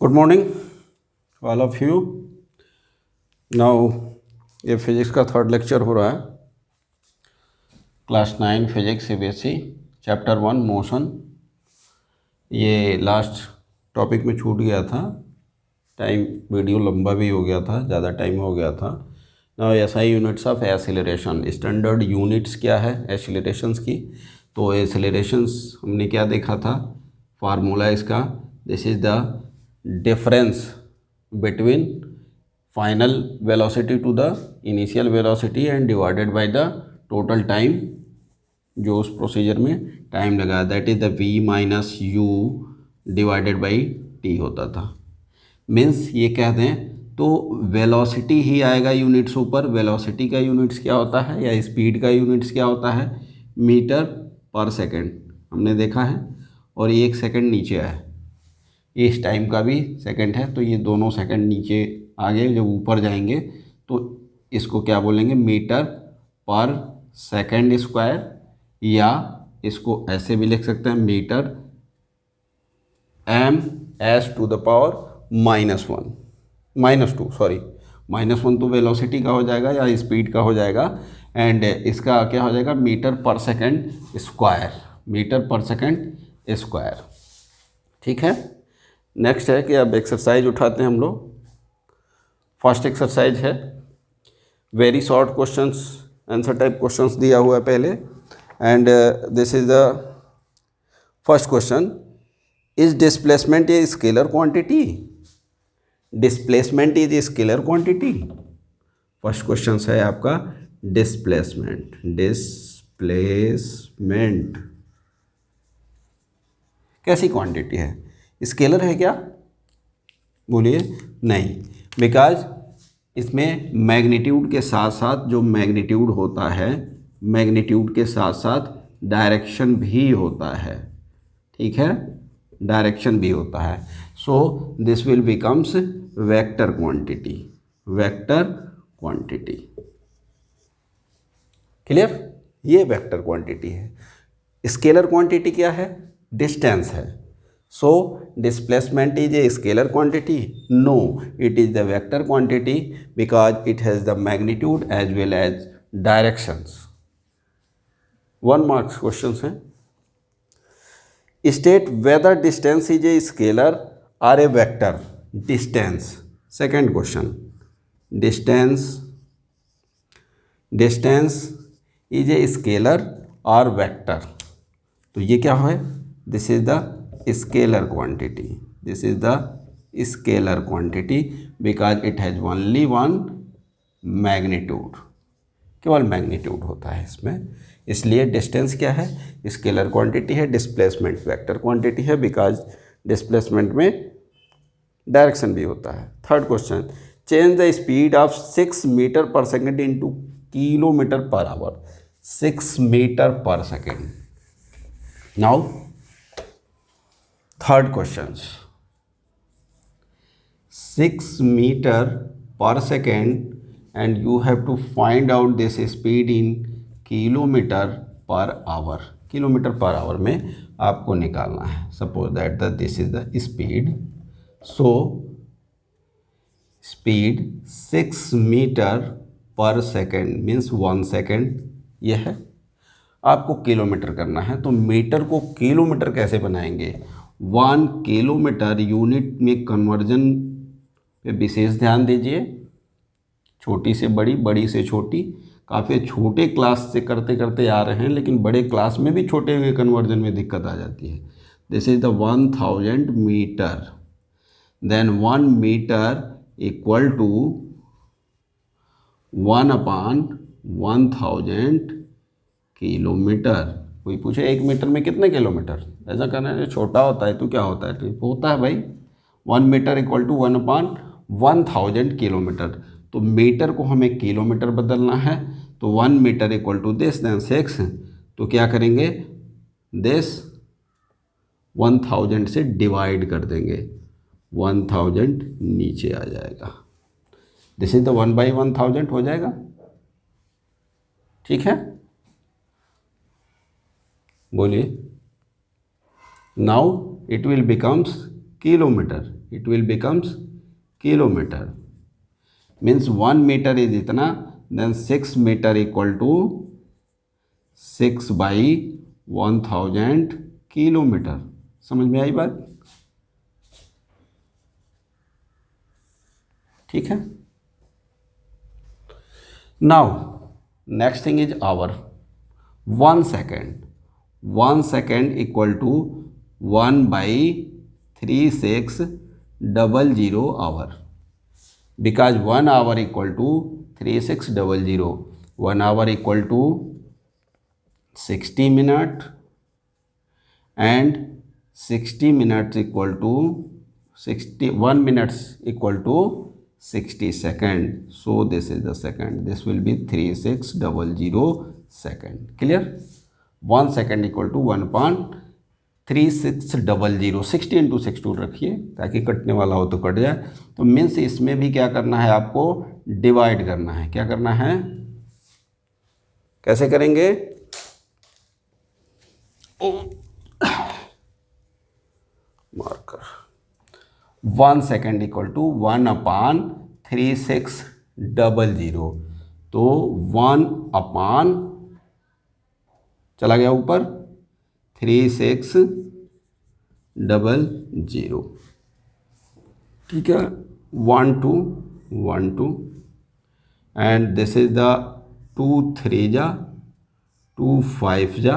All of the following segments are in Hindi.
Good morning all of you. Now ये फिजिक्स का थर्ड लेक्चर हो रहा है। Class 9 physics CBSE chapter 1 motion. ये लास्ट टॉपिक में छूट गया था, टाइम वीडियो लंबा भी हो गया था, ज़्यादा टाइम हो गया था। Now SI units of acceleration, standard units क्या है एक्सीलरेशंस की। तो एक्सीलरेशंस हमने क्या देखा था, फार्मूला इसका, this is the difference between final velocity to the initial velocity and divided by the total time जो उस प्रोसीजर में टाइम लगा, that is the v minus u divided by t होता था। मीन्स ये कह दें तो वेलोसिटी ही आएगा यूनिट्स ऊपर। वेलोसिटी का यूनिट्स क्या होता है या स्पीड का यूनिट्स क्या होता है, मीटर पर सेकंड हमने देखा है, और 1 सेकंड नीचे है, इस टाइम का भी सेकंड है, तो ये दोनों सेकंड नीचे आगे जब ऊपर जाएंगे तो इसको क्या बोलेंगे, मीटर पर सेकंड स्क्वायर, या इसको ऐसे भी लिख सकते हैं, metre m s to the power -1 तो वेलोसिटी का हो जाएगा या स्पीड का हो जाएगा, एंड इसका क्या हो जाएगा, मीटर पर सेकंड स्क्वायर, मीटर पर सेकंड स्क्वायर। ठीक है। नेक्स्ट है कि अब एक्सरसाइज उठाते हैं हम लोग। फर्स्ट एक्सरसाइज है very short questions, answer type questions दिया हुआ है पहले, and this is the first question, is displacement a scalar quantity. Displacement is a scalar quantity. First question है आपका डिस्प्लेसमेंट। डिस्प्लेसमेंट कैसी क्वांटिटी है, स्केलर है क्या, बोलिए नहीं, बिकॉज इसमें मैग्नीट्यूड के साथ साथ जो मैग्नीट्यूड होता है, मैग्नीट्यूड के साथ साथ डायरेक्शन भी होता है। ठीक है, डायरेक्शन भी होता है। So this will becomes vector quantity. Vector quantity clear, ये वेक्टर क्वांटिटी है। स्केलर क्वांटिटी क्या है, डिस्टेंस है। So displacement is a scalar quantity? No, it is the vector quantity because it has the magnitude as well as directions. 1 marks questions हैं। State whether distance is a scalar or a vector. Distance. Second question. Distance is a scalar or vector. तो ये क्या है, this is the scalar quantity. This is the scalar quantity because it has only one magnitude. केवल मैग्नीट्यूड होता है इसमें, इसलिए डिस्टेंस क्या है, स्केलर क्वांटिटी है। डिस्प्लेसमेंट वेक्टर क्वांटिटी है बिकॉज डिस्प्लेसमेंट में डायरेक्शन भी होता है। Third question, change the speed of 6 metre per second into kilometre per hour. 6 metre per second. Now third question, 6 metre per second and you have to find out this speed in kilometre per hour. Kilometre per hour में आपको निकालना है। Suppose that this is the speed, so speed 6 metre per second means 1 second ये है। आपको किलोमीटर करना है, तो मीटर को किलोमीटर कैसे बनाएंगे, 1 किलोमीटर यूनिट में कन्वर्जन पे विशेष ध्यान दीजिए। छोटी से बड़ी, बड़ी से छोटी, काफ़ी छोटे क्लास से करते करते आ रहे हैं, लेकिन बड़े क्लास में भी छोटे हुए कन्वर्जन में दिक्कत आ जाती है। This is the 1000 metre, then 1 metre equal to 1/1000 kilometre. कोई पूछे 1 मीटर में कितने किलोमीटर, ऐसा करना है, छोटा होता है तो क्या होता है, तो होता है भाई 1 मीटर इक्वल टू 1/1000 किलोमीटर। तो मीटर को हमें किलोमीटर बदलना है, तो 1 metre equal to this then 6, तो क्या करेंगे, दिस 1000 से डिवाइड कर देंगे, 1000 नीचे आ जाएगा। दिस इज द 1/1000 हो जाएगा। ठीक है, बोलिए। Now it will becomes kilometre, it will becomes kilometre. Means 1 metre is इतना, then 6 metre equal to 6/1000 kilometre. समझ में आई बात? ठीक है। Now next thing is hour. 1 second, 1 second equal to 1/3600 hour, because 1 hour equal to 3600, 1 hour equal to 60 minutes and 60 minutes equal to 1 minutes equal to 60 second. So this is the second, this will be 3600 second. Clear? 1 second equal to 1/3600, 60 × 6 रखिए ताकि कटने वाला हो तो कट जाए। तो मीन्स इसमें भी क्या करना है, आपको डिवाइड करना है। क्या करना है, कैसे करेंगे? मार्कर 1 सेकेंड इक्वल टू 1/3600, तो 1 चला गया ऊपर 3600, ठीक है, 1 2 1 2 एंड दिस इज द 2 3 जा 2 5 जा।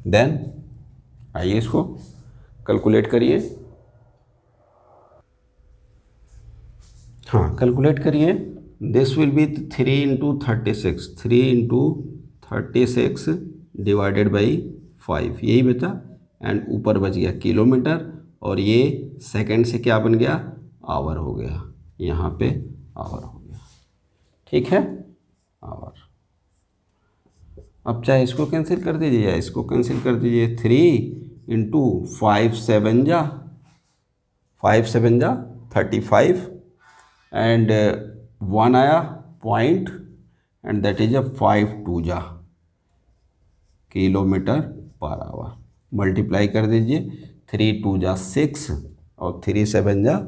देन आइए इसको कैलकुलेट करिए। हाँ, कैलकुलेट करिए। This will B 3 × 36, 3 × 36 divided by 5, यही बचा। एंड ऊपर बच गया किलोमीटर, और ये सेकंड से क्या बन गया, आवर हो गया। यहाँ पे आवर हो गया, ठीक है, आवर। अब चाहे इसको कैंसिल कर दीजिए या इसको कैंसिल कर दीजिए। 3 × 5 7 जा 35 एंड 1 आया पॉइंट एंड दैट इज 5 2 जा किलोमीटर पर आवर। मल्टीप्लाई कर दीजिए, 3 2 जा 6 और 3 7 जा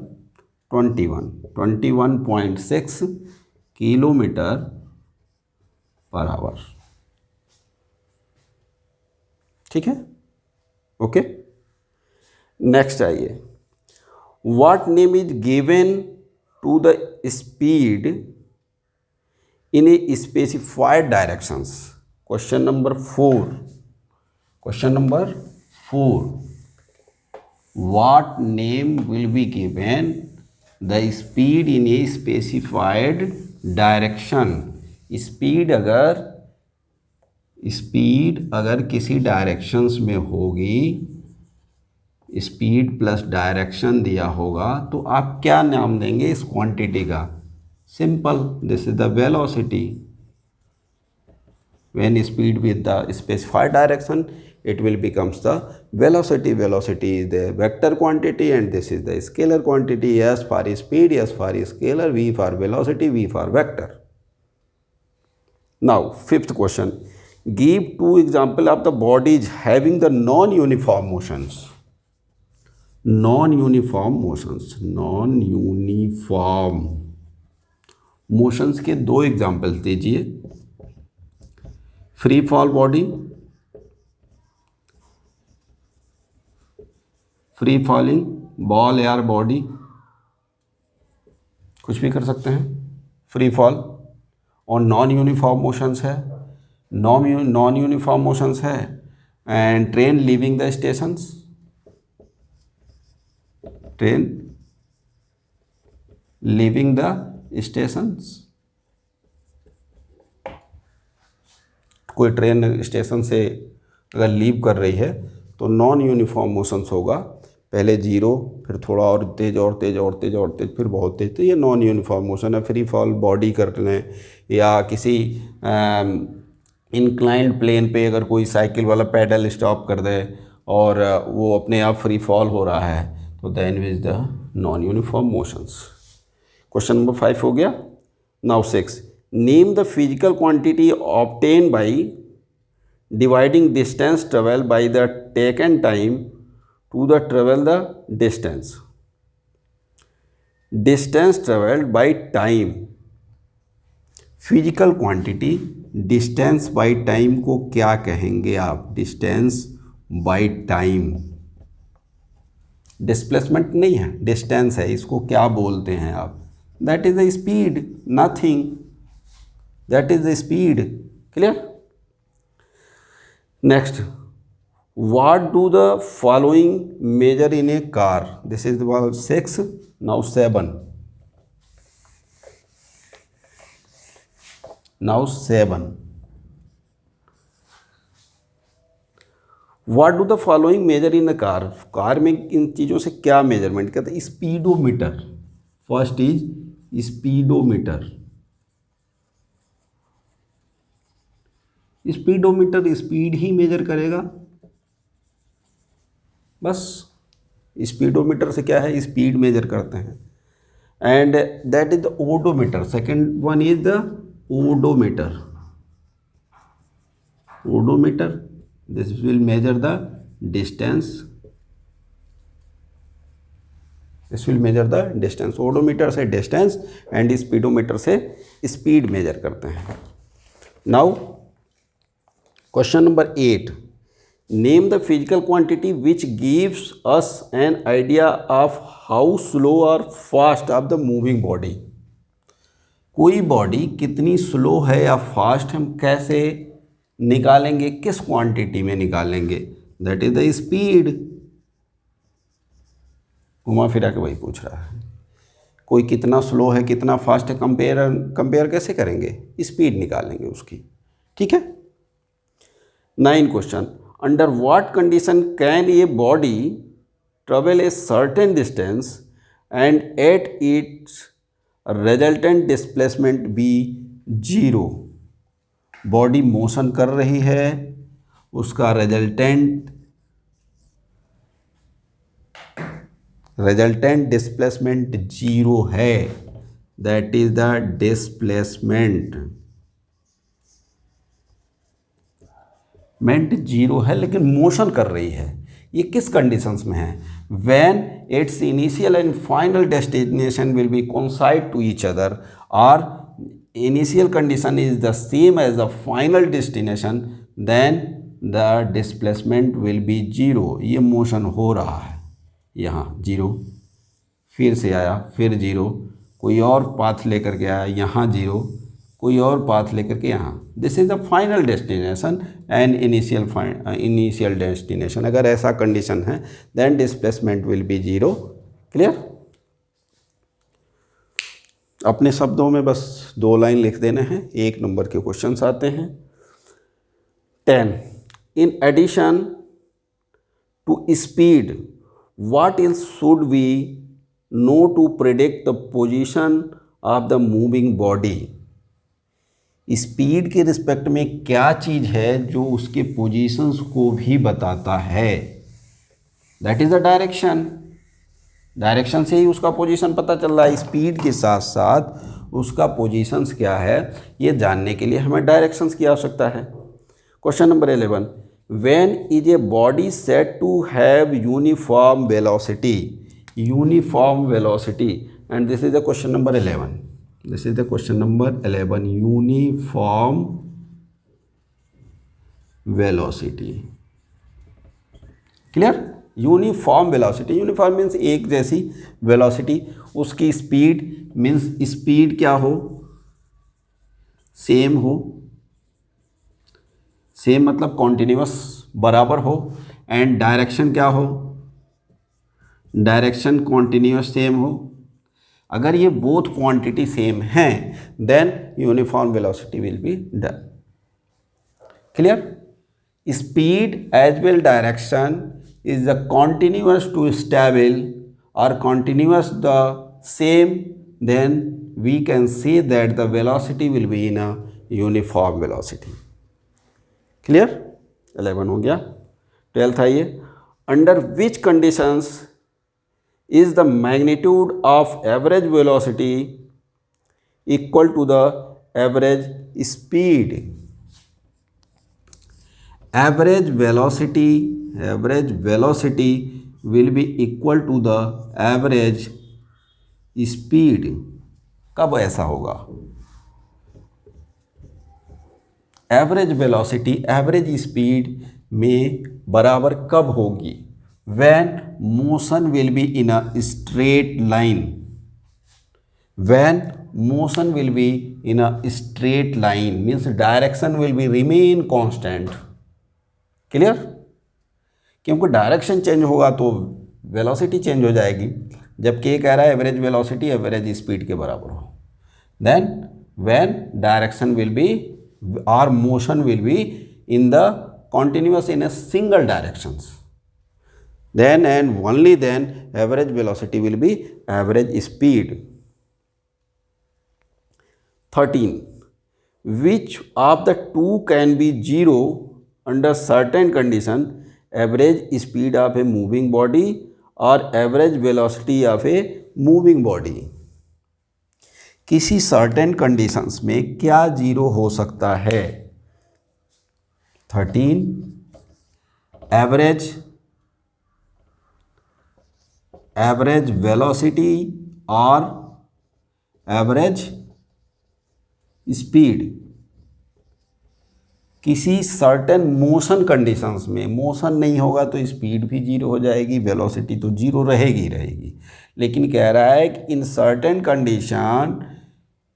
21.6 किलोमीटर पर आवर, ठीक है, ओके। नेक्स्ट आइए, what name is given to the speed in a specified directions. Question number 4, what name will be given the speed in a specified direction। Speed अगर किसी डायरेक्शंस में होगी, स्पीड प्लस डायरेक्शन दिया होगा, तो आप क्या नाम देंगे इस क्वांटिटी का? Simple, this is the velocity. when speed with the specified direction, it will becomes the velocity. Velocity is the vector quantity and this is the scalar quantity. S for speed, S for scalar, V for velocity, V for vector. Now fifth question, give 2 example of the bodies having the non-uniform motions। non-uniform motions के 2 एग्जाम्पल्स दीजिए। Free fall body, free falling ball air body, कुछ भी कर सकते हैं, फ्री फॉल। और नॉन यूनिफॉर्म मोशंस है, नॉन यूनिफॉर्म मोशंस है and train leaving the stations, train leaving the stations. कोई ट्रेन स्टेशन से अगर लीव कर रही है तो नॉन यूनिफॉर्म मोशंस होगा, पहले 0 फिर थोड़ा और तेज और तेज और तेज और तेज फिर बहुत तेज, तो ये नॉन यूनिफॉर्म मोशन है। फ्री फॉल बॉडी कर लें या किसी इंक्लाइंड प्लेन पे अगर कोई साइकिल वाला पैडल स्टॉप कर दे और वो अपने आप फ्री फॉल हो रहा है, तो then is the non uniform motions. Question number 5 हो गया। Now 6, name the physical quantity obtain by dividing distance travel by the taken time to the travel the distance. Distance traveled by time. Physical quantity distance by time को क्या कहेंगे आप? Distance by time. डिस्प्लेसमेंट नहीं है, डिस्टेंस है, इसको क्या बोलते हैं आप? That is the speed, nothing, that is the speed. Clear? Next, what do the following measure in a car? This is 6, now 7। Now 7, what do the following measure in a car? Car में इन चीज़ों से क्या मेजरमेंट करते हैं? Speedometer. First is speedometer. Speedometer speed ही मेजर करेगा, बस। स्पीडोमीटर से क्या है? स्पीड मेजर करते हैं। And that is the odometer. Second one is the odometer. Odometer, this will measure the distance. This will measure the distance. Odometer से डिस्टेंस एंड स्पीडोमीटर से स्पीड मेजर करते हैं। Now question number 8, name the physical quantity which gives us an idea of how slow और fast of the moving body. कोई बॉडी कितनी स्लो है या फास्ट हम कैसे निकालेंगे? किस क्वांटिटी में निकालेंगे? That is the speed. घुमा फिरा के वही पूछ रहा है, कोई कितना स्लो है कितना फास्ट है, कंपेयर कैसे करेंगे? स्पीड निकालेंगे उसकी। ठीक है। 9 question, under what condition can a body travel a certain distance and at its resultant displacement be 0? Body motion कर रही है, उसका रिजल्टेंट डिस्प्लेसमेंट 0 है। दैट इज द डिस्प्लेसमेंट 0 है, लेकिन मोशन कर रही है। ये किस कंडीशंस में है? When its initial and final destination will be coincide to each other, और initial condition is the same as the final destination, then the displacement will be 0। ये मोशन हो रहा है, यहाँ 0, फिर से आया, फिर 0, कोई और पाथ लेकर के आया, यहाँ 0, कोई और पाथ लेकर के यहाँ। This is the final destination and initial destination. अगर ऐसा कंडीशन है then displacement will be 0। Clear? अपने शब्दों में बस 2 लाइन लिख देने हैं, 1 नंबर के क्वेश्चंस आते हैं। 10, in addition to speed what is should we know to predict the position of the moving body? Speed के रिस्पेक्ट में क्या चीज़ है जो उसके पोजीशंस को भी बताता है? That is the direction. Direction से ही उसका पोजीशन पता चल रहा है। स्पीड के साथ साथ उसका पोजीशंस क्या है ये जानने के लिए हमें डायरेक्शंस की आवश्यकता है। Question number 11, when is a body said to have uniform velocity? Uniform velocity, and this is the question number 11। This is the question number 11, uniform velocity. Clear? Uniform velocity, uniform means एक जैसी वेलोसिटी, उसकी स्पीड मीन्स स्पीड क्या हो? सेम हो। सेम मतलब कॉन्टिन्यूअस, बराबर हो। एंड डायरेक्शन क्या हो? डायरेक्शन कॉन्टिन्यूअस सेम हो। अगर ये बोथ क्वांटिटी सेम हैं then uniform velocity will be done. Clear? Speed as well direction is the continuous to stable or continuous the same, then we can say that the velocity will be in a uniform velocity। Clear? 11 हो गया। 12th आइए, under which conditions is the magnitude of average velocity equal to the average speed? average velocity will be equal to the average speed. कब ऐसा होगा? एवरेज वेलोसिटी एवरेज स्पीड में बराबर कब होगी? When motion will be in a straight line. When motion will be in a straight line means direction will be remain constant. Clear? क्योंकि डायरेक्शन चेंज होगा तो वेलोसिटी चेंज हो जाएगी। जबकि ये कह रहा है एवरेज वेलोसिटी एवरेज स्पीड के बराबर हो, then when direction will be और motion will be in the continuous in a single directions, then and only then average velocity will be average speed. 13. Which of the two can be zero under certain condition? Average speed of a moving body or average velocity of a moving body? किसी सर्टेन कंडीशंस में क्या जीरो हो सकता है? 13. एवरेज वेलोसिटी और एवरेज स्पीड किसी सर्टेन मोशन कंडीशंस में। मोशन नहीं होगा तो स्पीड भी जीरो हो जाएगी, वेलोसिटी तो जीरो रहेगी। लेकिन कह रहा है कि in certain condition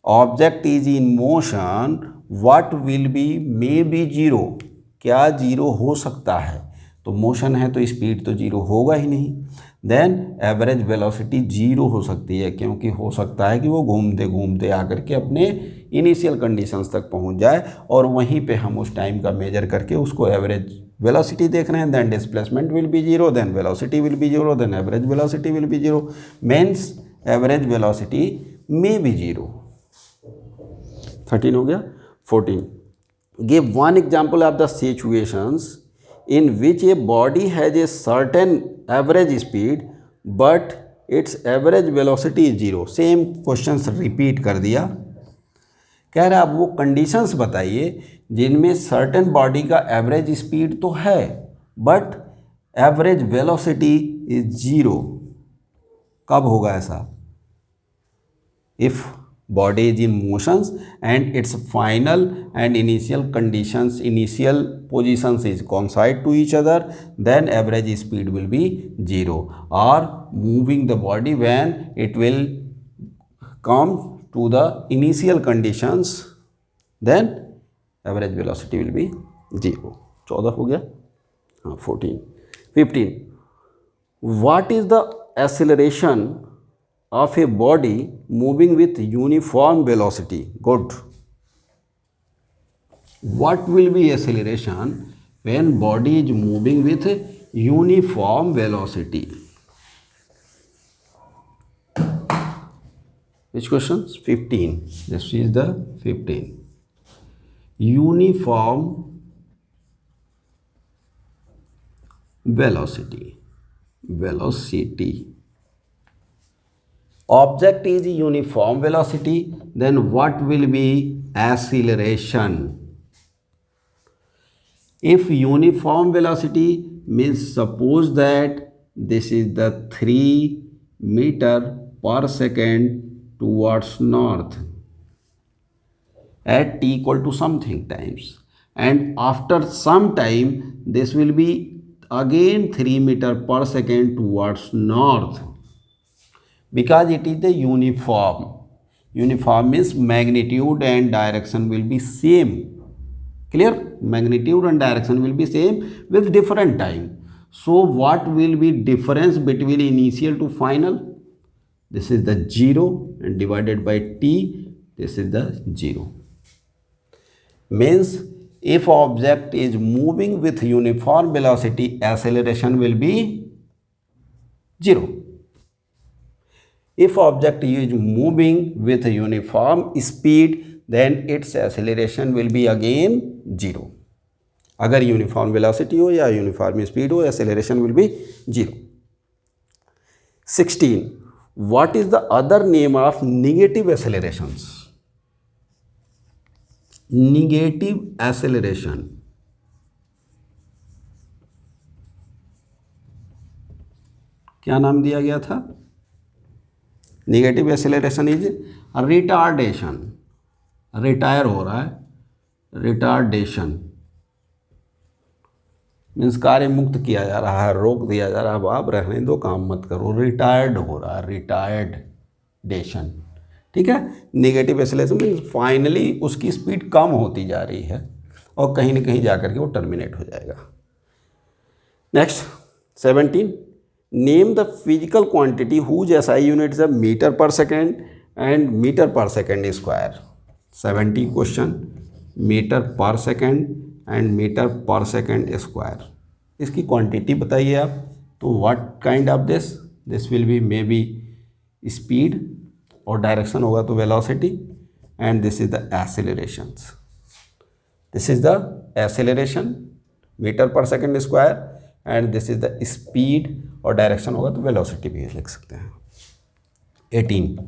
object is in motion what will be may be zero. क्या जीरो हो सकता है? तो मोशन है तो स्पीड तो जीरो होगा ही नहीं। देन एवरेज वेलोसिटी जीरो हो सकती है, क्योंकि हो सकता है कि वो घूमते घूमते आकर के अपने इनिशियल कंडीशंस तक पहुंच जाए और वहीं पे हम उस टाइम का मेजर करके उसको एवरेज वेलोसिटी देख रहे हैं। Then displacement will be zero, then velocity will be zero, then average velocity will be zero, means average velocity may be zero. 13 हो गया। 14. Give one example of the situations in which a body has a certain average speed but its average velocity is zero. Same questions repeat कर दिया। कह रहा है अब वो कंडीशंस बताइए जिनमें सर्टेन बॉडी का एवरेज स्पीड तो है but average velocity is zero. कब होगा ऐसा? If body is in motions and its final and initial conditions, initial positions is coincide to each other, then average speed will be zero. Or moving the body when it will come to the initial conditions, then average velocity will be zero. 14 हो गया। हाँ 14. 15. What is the acceleration of a body moving with uniform velocity? Good. What will be acceleration when body is moving with uniform velocity? Which questions? 15. This is the 15. Uniform velocity. Object is uniform velocity, then what will be acceleration? If uniform velocity means suppose that this is the 3 meter per second towards north at t equal to something times, and after some time this will be again 3 meter per second towards north, because it is the uniform. Uniform means magnitude and direction will be same. Clear? Magnitude and direction will be same with different time. So what will be difference between initial to final? This is the 0 and divided by t, this is the 0. Means if object is moving with uniform velocity, acceleration will be 0. If object is moving with a uniform speed, then its acceleration will be again 0. अगर यूनिफॉर्म वेलोसिटी हो या यूनिफॉर्म स्पीड हो, acceleration will be 0. 16. What is the other name of negative accelerations? Negative acceleration. क्या नाम दिया गया था? Negative acceleration is retardation, retire हो रहा है, रिटार्डेशन मीन्स कार्य मुक्त किया जा रहा है, रोक दिया जा रहा है, आप रहने दो, काम मत करो, रिटायर्ड हो रहा है, रिटायर्डेशन, ठीक है। नेगेटिव एक्सेलरेशन मीन्स फाइनली उसकी स्पीड कम होती जा रही है और कहीं ना कहीं जाकर के वो टर्मिनेट हो जाएगा। Next 17, name the physical quantity whose SI unit is metre per second and metre per second square. 70 question, metre per second and metre per second square, इसकी क्वांटिटी बताइए आप। तो what kind of this will be may be speed और डायरेक्शन होगा तो velocity, and this is the accelerations, this is the acceleration metre per second square and this is the speed और डायरेक्शन होगा तो वेलोसिटी भी लिख सकते हैं। 18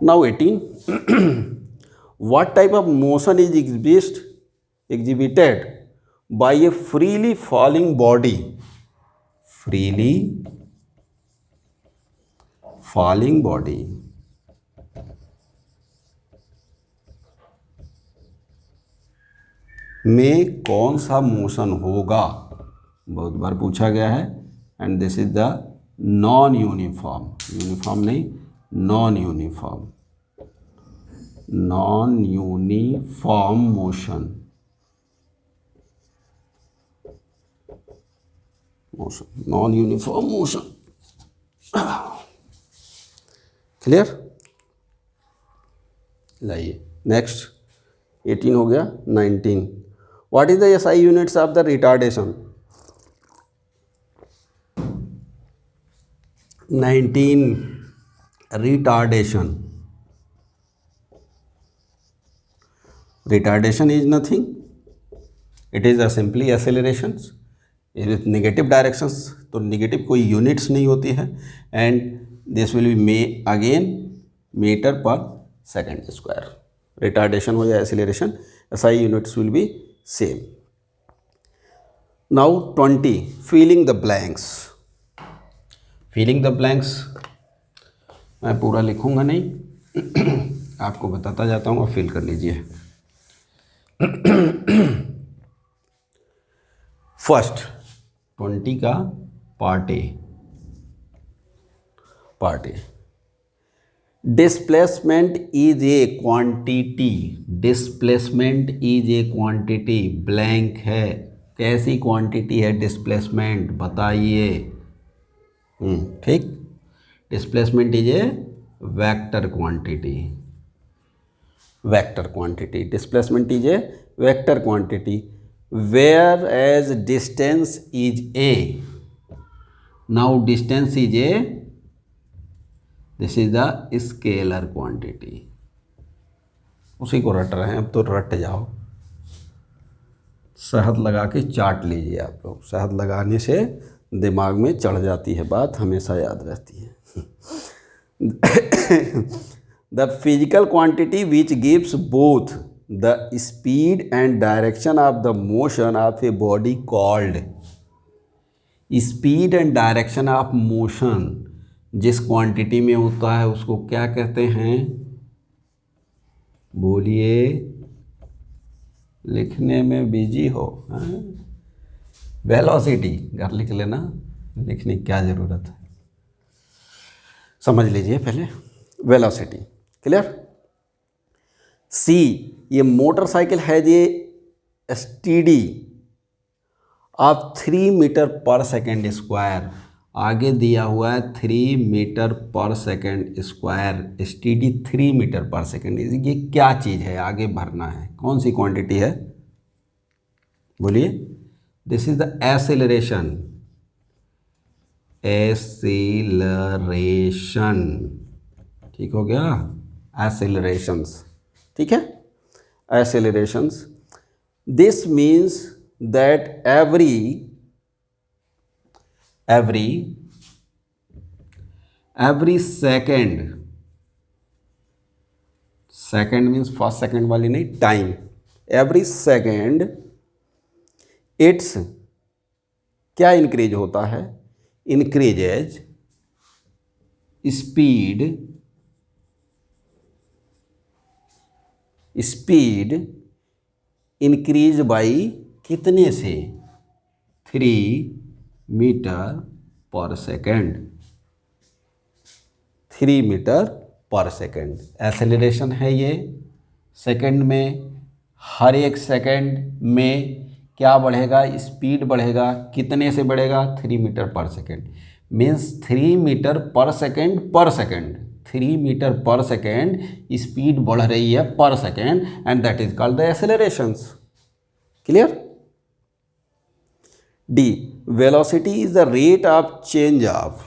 now 18 what type of motion is exhibited by a freely falling body? Freely falling body में कौन सा मोशन होगा, बहुत बार पूछा गया है। And this is the non uniform, uniform नहीं, non uniform, non uniform motion, non uniform motion, clear. लाइए नेक्स्ट 18 हो गया। 19 what is the SI units of the retardation? 19 retardation, retardation is nothing, it is a simply accelerations with negative directions, तो नेगेटिव कोई यूनिट्स नहीं होती है, and this will be again metre per second square. Retardation हो या acceleration, SI units will be same. Now 20 filling the blanks. Filling the blanks मैं पूरा लिखूंगा नहीं आपको बताता जाता हूँ, आप फिल कर लीजिए। फर्स्ट 20 का part A, displacement is a quantity, displacement is a quantity, blank है, कैसी क्वांटिटी है डिस्प्लेसमेंट बताइए। ठीक, displacement is a vector quantity, vector quantity, displacement is a vector quantity, whereas distance is a, now distance is a, this is the scalar quantity। उसी को रट रहे हैं, अब तो रट जाओ, शहद लगा के चाट लीजिए आप लोग, शहद लगाने से दिमाग में चढ़ जाती है बात, हमेशा याद रहती है। The physical quantity which gives both the speed and direction of the motion of a body called, speed and direction of motion जिस क्वांटिटी में होता है उसको क्या कहते हैं? बोलिए, लिखने में बिजी हो, वेलोसिटी, घर लिख लेना, लिखने की क्या ज़रूरत है, समझ लीजिए पहले। Velocity clear. सी, ये मोटरसाइकिल है ये steady of 3 metre per second square, आगे दिया हुआ है 3 metre per second square, steady 3 metre per second, ये क्या चीज़ है, आगे भरना है, कौन सी क्वांटिटी है बोलिए। This is the acceleration, acceleration, ठीक हो गया, एक्सेलरेशंस, ठीक है, accelerations. This means that every second means first second वाली नहीं, टाइम, every second इट्स क्या इंक्रीज होता है, increases speed इंक्रीज बाई कितने से 3 metre per second 3 metre per second acceleration है ये सेकेंड में हर एक सेकेंड में क्या बढ़ेगा स्पीड बढ़ेगा कितने से बढ़ेगा 3 metre per second means 3 metre per second 3 metre per second speed बढ़ रही है per second and that is called the accelerations clear D velocity is the rate of change of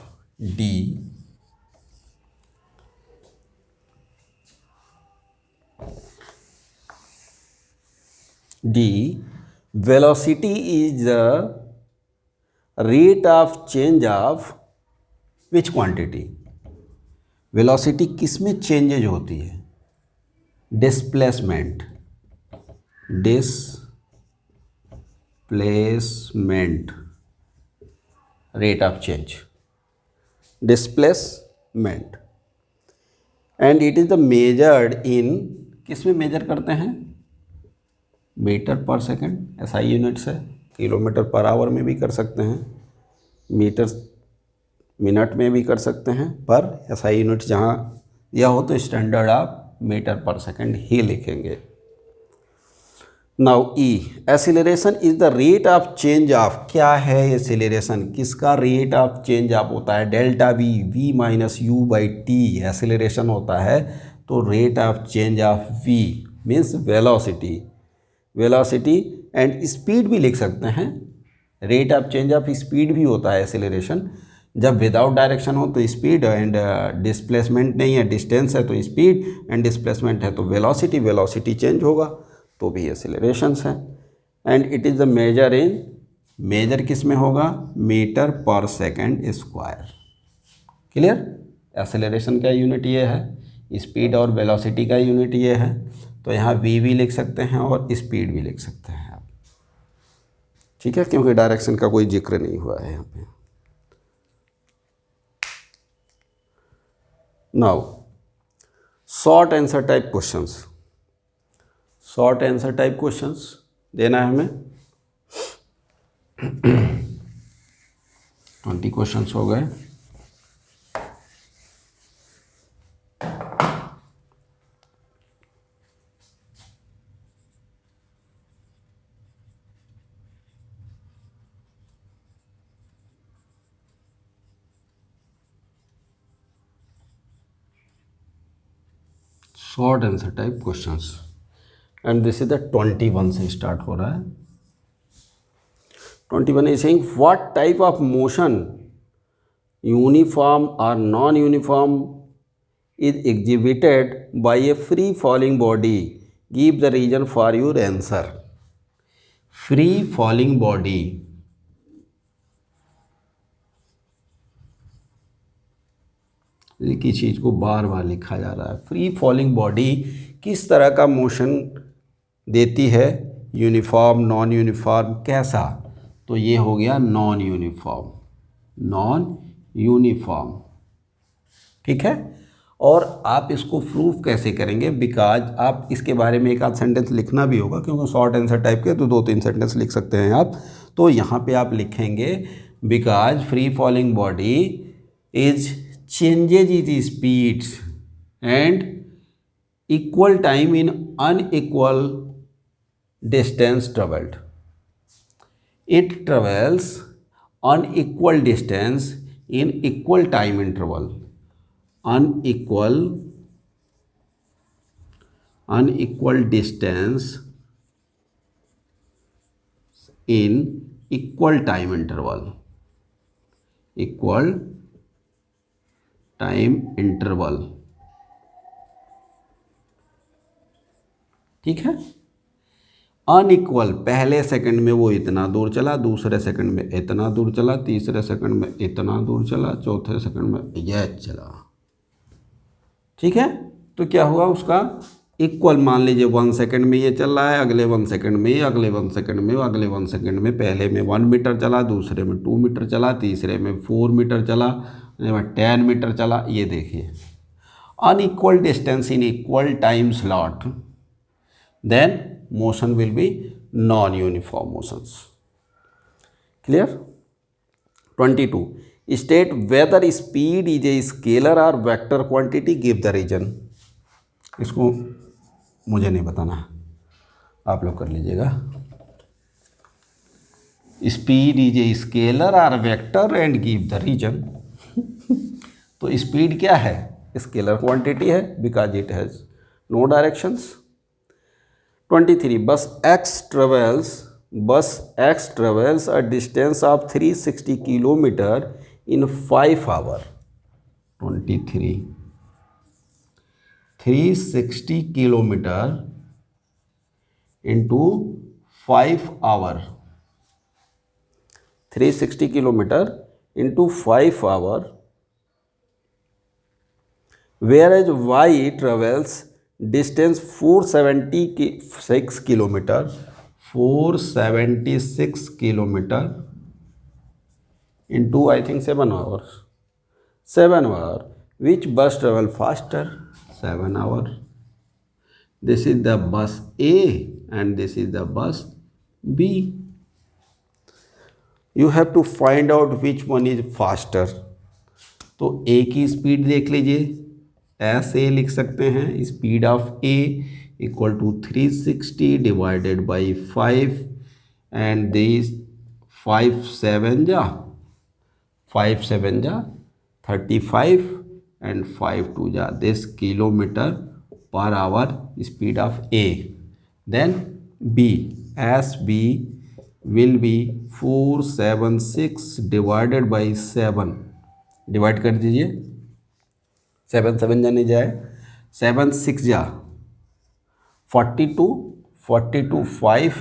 D velocity is the rate of change of which quantity velocity किस में चेंजेज होती है displacement rate of change displacement and it is the measured in किस में मेजर करते हैं metre per second SI units है किलोमीटर पर आवर में भी कर सकते हैं मीटर मिनट में भी कर सकते हैं पर SI यूनिट जहाँ यह हो तो स्टैंडर्ड आप मीटर पर सेकेंड ही लिखेंगे now E acceleration is the rate of change of क्या है एक्सीलरेशन किसका रेट ऑफ चेंज ऑफ होता है delta v minus u by T acceleration होता है तो rate of change of v means velocity and speed भी लिख सकते हैं rate of change of speed भी होता है एक्सेलरेशन जब विदाउट डायरेक्शन हो तो स्पीड एंड डिस्प्लेसमेंट नहीं है डिस्टेंस है तो स्पीड एंड डिस्प्लेसमेंट है तो वेलोसिटी चेंज होगा तो भी एक्सेलरेशंस है and it is the measure किस में होगा metre per second square clear acceleration का यूनिट ये है स्पीड और वेलोसिटी का यूनिट ये है तो यहाँ v भी लिख सकते हैं और स्पीड भी लिख सकते हैं आप ठीक है क्योंकि डायरेक्शन का कोई जिक्र नहीं हुआ है यहाँ पे now short answer type questions देना है हमें 20 क्वेश्चंस हो गए short answer type questions and this is the 21 से स्टार्ट हो रहा है 21 is saying what type of motion uniform और non uniform is exhibited by a free falling body give the reason for your answer free falling body एक ही चीज़ को बार बार लिखा जा रहा है फ्री फॉलिंग बॉडी किस तरह का मोशन देती है यूनिफॉर्म नॉन यूनिफॉर्म कैसा तो ये हो गया नॉन यूनिफॉर्म ठीक है और आप इसको प्रूफ कैसे करेंगे बिकॉज आप इसके बारे में एक आध सेंटेंस लिखना भी होगा क्योंकि शॉर्ट आंसर टाइप के तो 2-3 सेंटेंस लिख सकते हैं आप तो यहाँ पे आप लिखेंगे because free falling body is changes its speeds and equal time in unequal distance traveled. It travels unequal distance in equal time interval. Unequal distance in equal time interval. Equal time interval ठीक है अनइक्वल पहले सेकंड में वो इतना दूर चला दूसरे सेकंड में इतना दूर चला तीसरे सेकंड में इतना दूर चला चौथे सेकंड में यह चला ठीक है तो क्या हुआ उसका इक्वल मान लीजिए 1 सेकंड में ये चल रहा है, अगले 1 सेकंड में ये, अगले 1 सेकंड में, अगले 1 सेकंड में, पहले में 1 मीटर चला, दूसरे में 2 मीटर चला, तीसरे में 4 मीटर चला, 10 मीटर चला। ये देखिए unequal distance in equal time slot, then motion will be non uniform motions. Clear. 22 state whether speed is a scalar और vector quantity, give the reason. इसको मुझे नहीं बताना, आप लोग कर लीजिएगा। स्पीड इज ए स्केलर और vector and give the reason. तो स्पीड क्या है? स्केलर क्वांटिटी है because it has no directions. 23 bus X travels a distance of 360 kilometre in 5 hours। 23 360 kilometre into 5 hours। 360 kilometre into 5 hours, whereas Y travels distance 476 kilometre 476 kilometre into I think 7 hours। 7 hours। Which bus travel faster? 7 hours। This is the bus A and this is the bus B। You have to find out which one is faster। तो A की स्पीड देख लीजिए, ऐसे लिख सकते हैं, speed of A equal to 360 divided by 5 and this 5 7 जा 35 एंड 5 2 जा this kilometre per hour speed of A। Then B as B will be 476 divided by 7, divide कर दीजिए, 7 7 जा नहीं जाए, 7 6 जा 42 5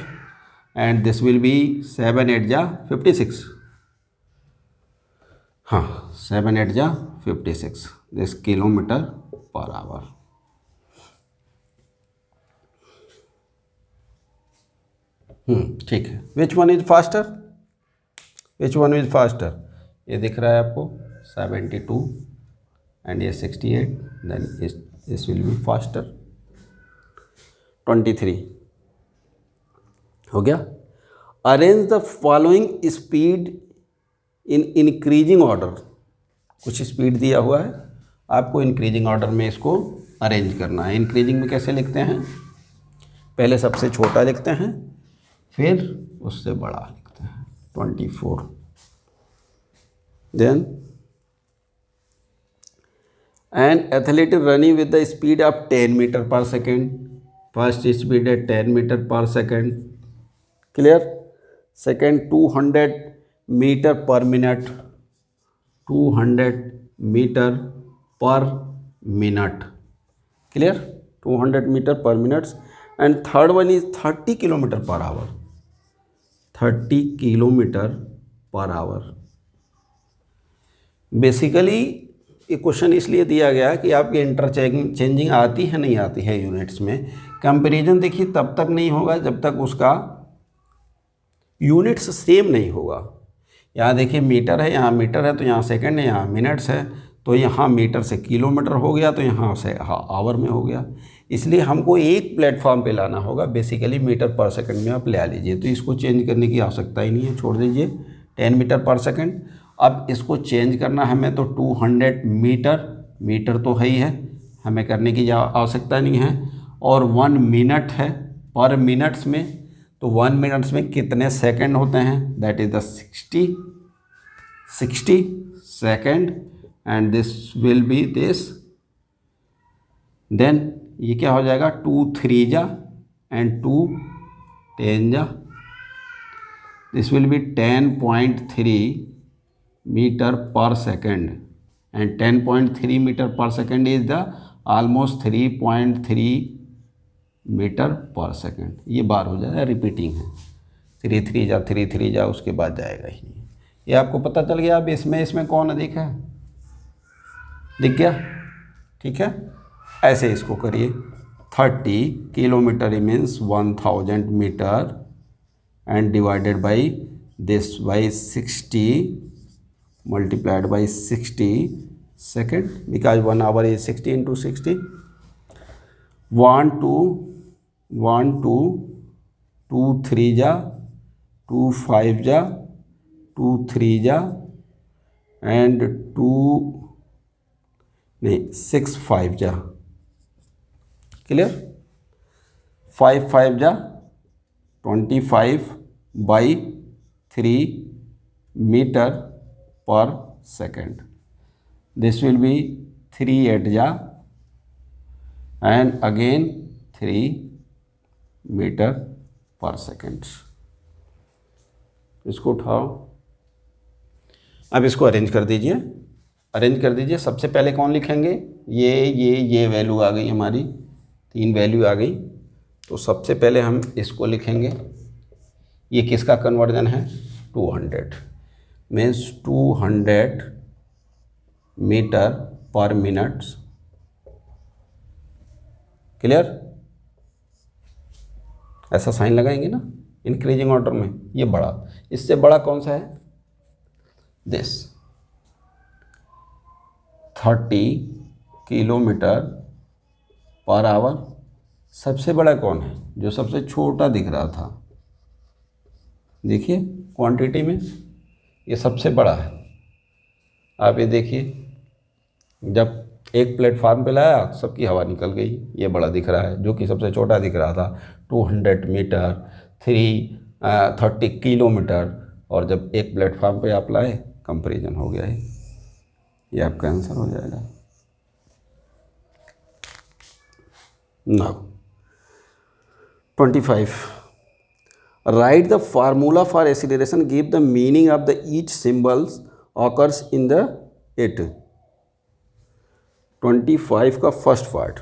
एंड दिस विल बी 7 8 जा 56। हाँ 7 8 जा 56 दिस किलोमीटर पर आवर। ठीक है। Which one is faster? Which one is faster? ये दिख रहा है आपको 72 एंड ये 68, then this will be faster. 23 हो गया। Arrange the following speed in increasing order. कुछ स्पीड दिया हुआ है, आपको इंक्रीजिंग ऑर्डर में इसको अरेंज करना है। इंक्रीजिंग में कैसे लिखते हैं? पहले सबसे छोटा लिखते हैं, फिर उससे बड़ा लिखते हैं। 24 then an athlete running with the speed of 10 metre per second. First speed है 10 metre per second. Clear. Second 200 metre per minute, 200 metre per minute. Clear. 200 metre per minute. And third one is 30 kilometre per hour, 30 kilometre per hour. Basically ये क्वेश्चन इसलिए दिया गया कि आपकी इंटरचेंजिंग आती है नहीं आती है यूनिट्स में। कंपैरिजन देखिए तब तक नहीं होगा जब तक उसका यूनिट्स सेम नहीं होगा। यहाँ देखिए मीटर है, यहाँ मीटर है, तो यहाँ सेकंड है, यहाँ मिनट्स है, तो यहाँ मीटर से किलोमीटर हो गया, तो यहाँ से आवर में हो गया। इसलिए हमको एक प्लेटफॉर्म पे लाना होगा। बेसिकली मीटर पर सेकंड में आप ले लीजिए, तो इसको चेंज करने की आवश्यकता ही नहीं है, छोड़ दीजिए 10 मीटर पर सेकंड। अब इसको चेंज करना हमें तो 200 मीटर तो है ही है, हमें करने की आवश्यकता नहीं है। और 1 मिनट है पर मिनट्स में, तो 1 मिनट्स में कितने सेकंड होते हैं? That is the 60 second and this will be this. Then ये क्या हो जाएगा? 2 3 जा एंड 2 10 जा, this will be 10.3 metre per second and 10.3 metre per second is the almost 3.3 metre per second. ये बार हो जाएगा, रिपीटिंग है, 3 3 जा 3 3 जा, उसके बाद जाएगा ही नहीं। ये आपको पता चल गया। अब इसमें कौन अधिक है? दिख गया? ठीक है, ऐसे इसको करिए। 30 kilometer means 1000 meter and divided by this by 60 multiplied by 60 second, because 1 hour is 60 into 60. 1 2 2 3 जा 2 5 जा 2 3 जा एंड 2 नहीं 6 5 जा, क्लियर। 5 5 जा 25/3 metre per second. This will B 3 8 जा and again 3 metre per second. इसको उठाओ, अब इसको अरेंज कर दीजिए. अरेंज कर दीजिए. सबसे पहले कौन लिखेंगे? ये वैल्यू आ गई हमारी, 3 वैल्यू आ गई. तो सबसे पहले हम इसको लिखेंगे. ये किसका कन्वर्जन है? 200 means 200 metre per minute. Clear? ऐसा साइन लगाएंगे ना इंक्रीजिंग ऑर्डर में. ये बड़ा, इससे बड़ा कौन सा है? This 30 kilometre per our. सबसे बड़ा कौन है? जो सबसे छोटा दिख रहा था, देखिए क्वांटिटी में ये सबसे बड़ा है. आप ये देखिए, जब एक प्लेटफार्म पे लाया सबकी हवा निकल गई. ये बड़ा दिख रहा है, जो कि सबसे छोटा दिख रहा था 200 मीटर 30 किलोमीटर. और जब एक प्लेटफार्म पे आप लाए, कंपैरिजन हो गया है. ये आपका आंसर हो जाएगा. Now 25. Write the formula for acceleration. Give the meaning of the each symbols occurs in the it. 25 का फर्स्ट पार्ट.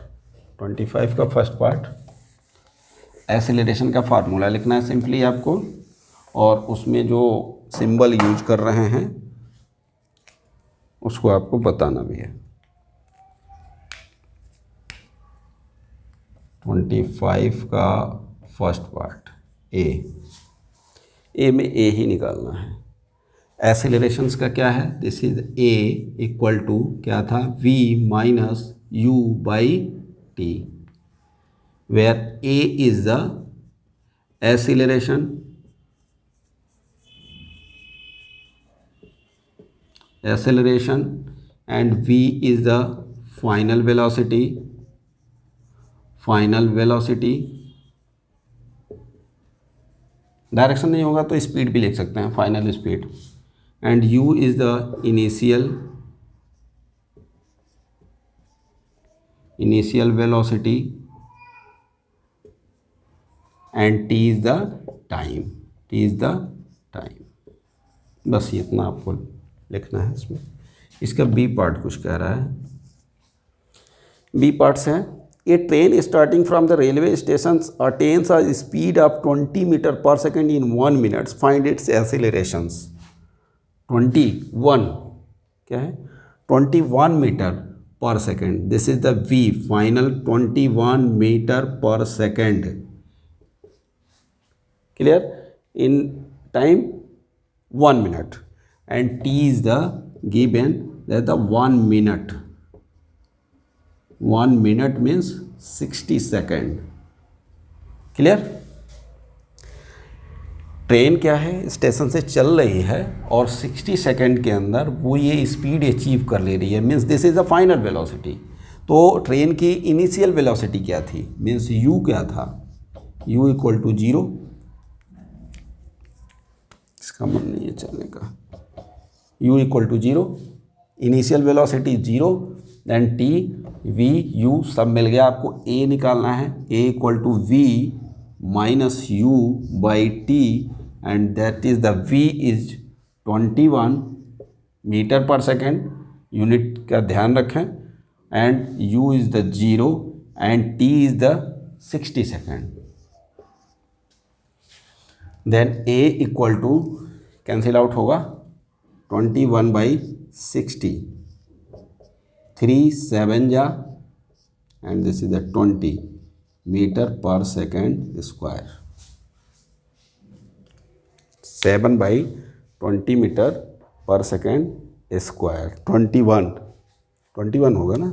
25 का फर्स्ट पार्ट एक्सेलरेशन का फार्मूला लिखना है सिंपली आपको, और उसमें जो सिंबल यूज कर रहे हैं उसको आपको बताना भी है. 25 का फर्स्ट पार्ट ए में ए ही निकालना है. एक्सेलरेशंस का क्या है? This is a equal to क्या था? v minus u by t, where a is the acceleration and v is the final velocity. Direction नहीं होगा तो स्पीड भी लिख सकते हैं, final speed. And u is the initial velocity and t is the time. बस इतना आपको लिखना है इसमें. इसका बी पार्ट कुछ कह रहा है. बी पार्ट्स है. A train starting from the railway station attains a speed of 20 metre per second in 1 minute. Find its accelerations. 21 क्या है? 21 metre per second. This is the V final, 21 metre per second. Clear? In time 1 minute. and t is the given that the 1 minute. 1 minute means 60 second. Clear? Train क्या है? स्टेशन से चल रही है और 60 सेकेंड के अंदर वो ये स्पीड अचीव कर ले रही है. Means this is the final velocity. तो ट्रेन की इनिशियल वेलोसिटी क्या थी? मीन्स u क्या था? u equal to 0. इसका मन नहीं है चलने का. u equal to 0, initial velocity 0, then t v u सब मिल गया. आपको a निकालना है. a equal to v minus u by t, and that is the v is 21 metre per second. Unit का ध्यान रखें. And u is the 0 and t is the 60 second. Then a equal to cancel out होगा 21/60. 3 7 जा and this is the 20. Metre per second square. 7/20 metre per second square. 21 होगा ना।